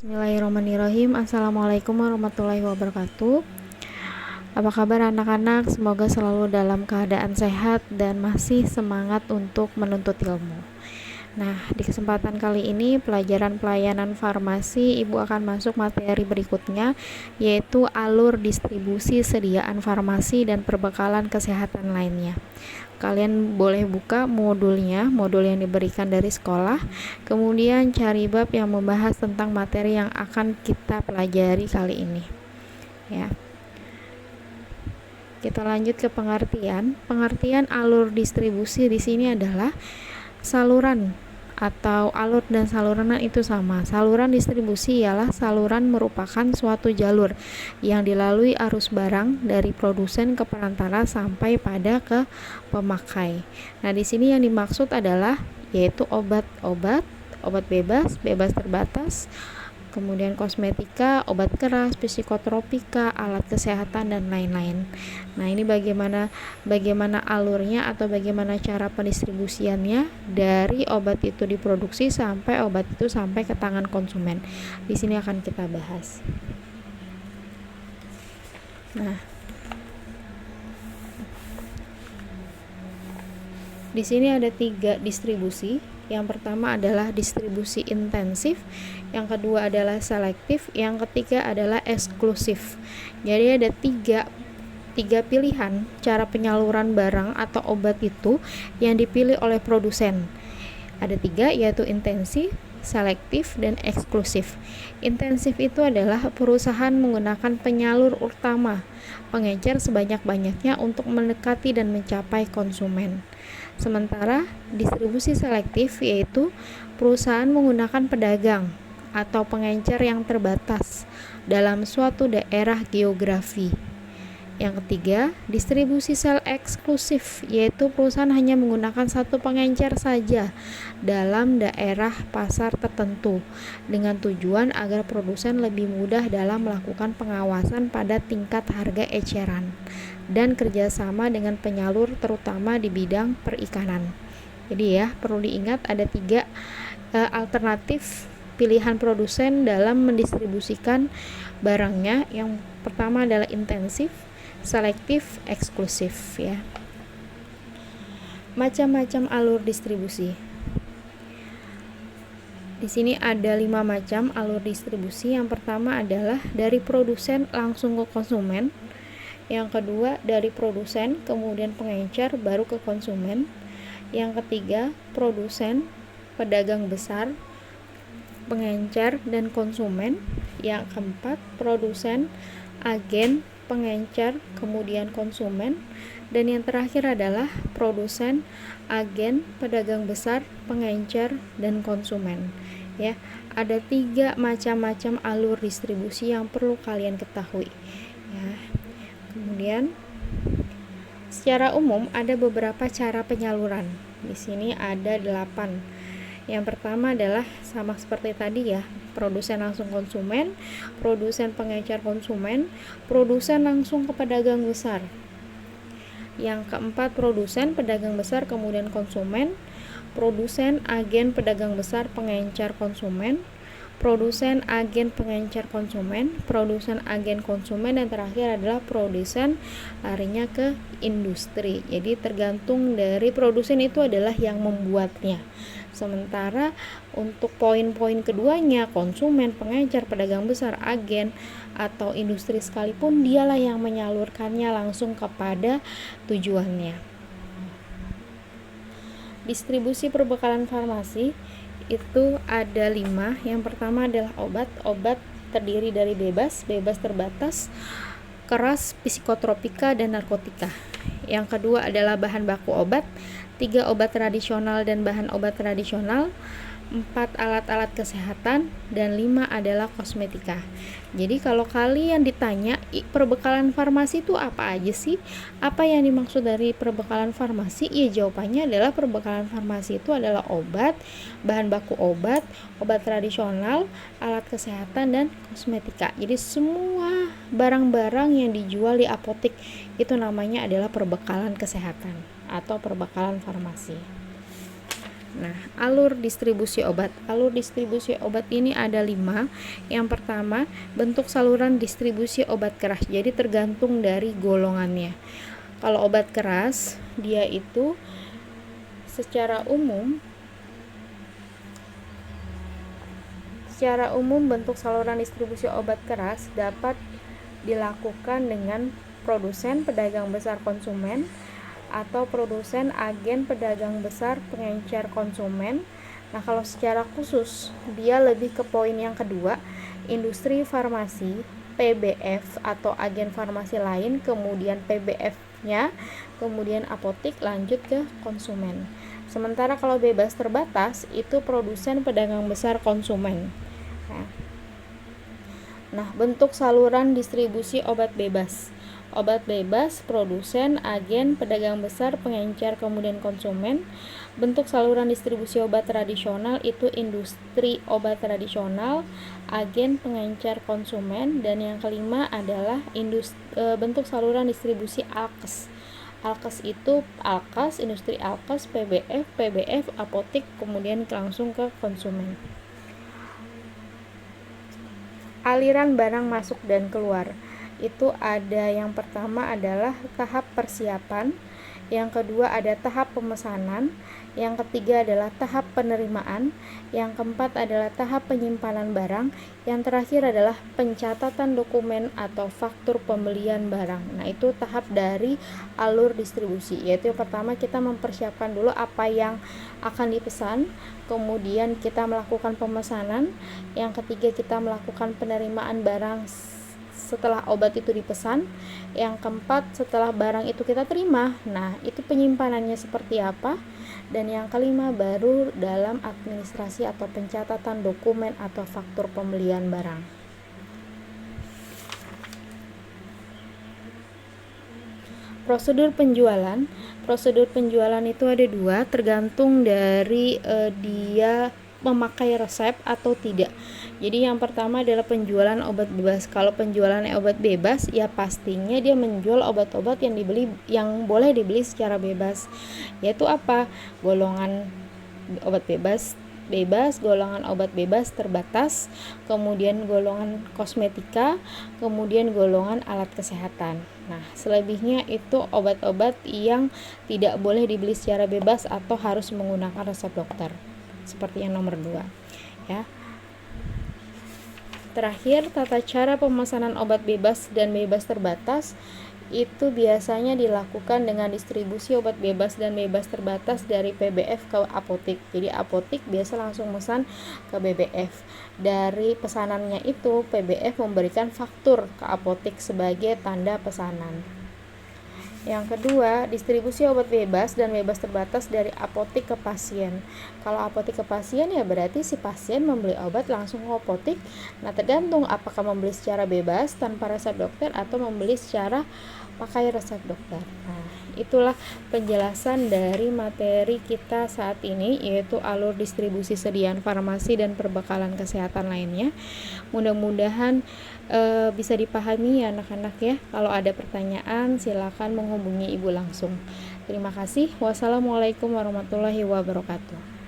Bismillahirrahmanirrahim. Assalamualaikum warahmatullahi wabarakatuh. Apa kabar anak-anak? Semoga selalu dalam keadaan sehat dan masih semangat untuk menuntut ilmu. Nah, di kesempatan kali ini pelajaran pelayanan farmasi Ibu akan masuk materi berikutnya, yaitu alur distribusi sediaan farmasi dan perbekalan kesehatan lainnya. Kalian boleh buka modulnya, modul yang diberikan dari sekolah, kemudian cari bab yang membahas tentang materi yang akan kita pelajari kali ini. Ya. Kita lanjut ke pengertian. Pengertian alur distribusi di sini adalah saluran atau alur dan saluran itu sama. Saluran distribusi ialah saluran merupakan suatu jalur yang dilalui arus barang dari produsen ke perantara sampai pada ke pemakai. Nah, di sini yang dimaksud adalah yaitu obat bebas, bebas terbatas, kemudian kosmetika, obat keras, psikotropika, alat kesehatan dan lain-lain. Nah, ini bagaimana alurnya atau bagaimana cara pendistribusiannya dari obat itu diproduksi sampai obat itu sampai ke tangan konsumen. Di sini akan kita bahas. Nah, di sini ada 3 distribusi. Yang pertama adalah distribusi intensif, yang kedua adalah selektif, yang ketiga adalah eksklusif. Jadi ada tiga pilihan cara penyaluran barang atau obat itu yang dipilih oleh produsen. Ada 3, yaitu intensif, selektif, dan eksklusif. Intensif itu adalah perusahaan menggunakan penyalur utama, pengecer sebanyak-banyaknya untuk mendekati dan mencapai konsumen. Sementara distribusi selektif yaitu perusahaan menggunakan pedagang atau pengencer yang terbatas dalam suatu daerah geografi. Yang ketiga, distribusi sel eksklusif yaitu perusahaan hanya menggunakan satu pengencer saja dalam daerah pasar tertentu dengan tujuan agar produsen lebih mudah dalam melakukan pengawasan pada tingkat harga eceran dan kerjasama dengan penyalur terutama di bidang perikanan. Jadi ya, perlu diingat ada 3 alternatif pilihan produsen dalam mendistribusikan barangnya. Yang pertama adalah intensif, selektif, eksklusif ya. Macam-macam alur distribusi. Di sini ada 5 macam alur distribusi. Yang pertama adalah dari produsen langsung ke konsumen. Yang kedua dari produsen kemudian pengencer baru ke konsumen. Yang ketiga produsen, pedagang besar, pengencer dan konsumen. Yang keempat produsen, agen, pengencer, kemudian konsumen. Dan yang terakhir adalah produsen, agen, pedagang besar, pengencer dan konsumen. Ya, ada 3 macam-macam alur distribusi yang perlu kalian ketahui. Ya. Kemudian secara umum ada beberapa cara penyaluran. Di sini ada 8. Yang pertama adalah sama seperti tadi ya, produsen langsung konsumen, produsen pengecer konsumen, produsen langsung ke pedagang besar. Yang keempat produsen, pedagang besar, kemudian konsumen, produsen, agen, pedagang besar, pengencer, konsumen, produsen, agen, pengencer, konsumen, produsen, agen, konsumen, dan terakhir adalah produsen larinya ke industri. Jadi tergantung dari produsen itu adalah yang membuatnya. Sementara untuk poin-poin keduanya, konsumen, pengencer, pedagang besar, agen, atau industri sekalipun, dialah yang menyalurkannya langsung kepada tujuannya. Distribusi perbekalan farmasi itu ada 5. Yang pertama adalah obat terdiri dari bebas terbatas, keras, psikotropika, dan narkotika. Yang kedua adalah bahan baku obat, 3 obat tradisional dan bahan obat tradisional, 4 alat-alat kesehatan, dan 5 adalah kosmetika. Jadi kalau kalian ditanya perbekalan farmasi itu apa aja sih? Apa yang dimaksud dari perbekalan farmasi? Ya, jawabannya adalah perbekalan farmasi itu adalah obat, bahan baku obat, obat tradisional, alat kesehatan, dan kosmetika. Jadi semua barang-barang yang dijual di apotek itu namanya adalah perbekalan kesehatan atau perbekalan farmasi. Nah, alur distribusi obat. Alur distribusi obat ini ada 5. Yang pertama, bentuk saluran distribusi obat keras. Jadi tergantung dari golongannya. Kalau obat keras, dia itu secara umum bentuk saluran distribusi obat keras dapat dilakukan dengan produsen, pedagang besar konsumen, atau produsen, agen, pedagang besar, pengencer konsumen. Nah, kalau secara khusus dia lebih ke poin yang kedua, industri farmasi, PBF atau agen farmasi lain, kemudian PBF-nya, kemudian apotik, lanjut ke konsumen. Sementara kalau bebas terbatas itu produsen, pedagang besar, konsumen. Nah, bentuk saluran distribusi obat bebas. Obat bebas, produsen, agen, pedagang besar, pengencer, kemudian konsumen. Bentuk saluran distribusi obat tradisional itu industri obat tradisional, agen, pengencer, konsumen. Dan yang kelima adalah bentuk saluran distribusi alkes. Alkes itu alkes, industri alkes, PBF, apotik, kemudian langsung ke konsumen. Aliran barang masuk dan keluar. Itu ada yang pertama adalah tahap persiapan, yang kedua ada tahap pemesanan, yang ketiga adalah tahap penerimaan, yang keempat adalah tahap penyimpanan barang, yang terakhir adalah pencatatan dokumen atau faktur pembelian barang. Nah, itu tahap dari alur distribusi, yaitu yang pertama kita mempersiapkan dulu apa yang akan dipesan, kemudian kita melakukan pemesanan, yang ketiga kita melakukan penerimaan barang setelah obat itu dipesan, yang keempat setelah barang itu kita terima, nah itu penyimpanannya seperti apa, dan yang kelima baru dalam administrasi atau pencatatan dokumen atau faktur pembelian barang. Prosedur penjualan itu ada 2, tergantung dari dia memakai resep atau tidak. Jadi yang pertama adalah penjualan obat bebas. Kalau penjualan obat bebas, ya pastinya dia menjual obat-obat yang boleh dibeli secara bebas. Yaitu apa? Golongan obat bebas, golongan obat bebas terbatas, kemudian golongan kosmetika, kemudian golongan alat kesehatan. Nah, selebihnya itu obat-obat yang tidak boleh dibeli secara bebas atau harus menggunakan resep dokter. Seperti yang nomor 2, ya. Terakhir, tata cara pemesanan obat bebas dan bebas terbatas itu biasanya dilakukan dengan distribusi obat bebas dan bebas terbatas dari PBF ke apotik. Jadi apotik biasa langsung pesan ke BBF. Dari pesanannya itu PBF memberikan faktur ke apotik sebagai tanda pesanan. Yang kedua, distribusi obat bebas dan bebas terbatas dari apotik ke pasien. Kalau apotik ke pasien, ya berarti si pasien membeli obat langsung ke apotik. Nah, tergantung apakah membeli secara bebas tanpa resep dokter atau membeli secara pakai resep dokter. Nah, itulah penjelasan dari materi kita saat ini, yaitu alur distribusi sediaan farmasi dan perbekalan kesehatan lainnya. Mudah-mudahan bisa dipahami ya anak-anak ya. Kalau ada pertanyaan silakan menghubungi ibu langsung. Terima kasih. Wassalamualaikum warahmatullahi wabarakatuh.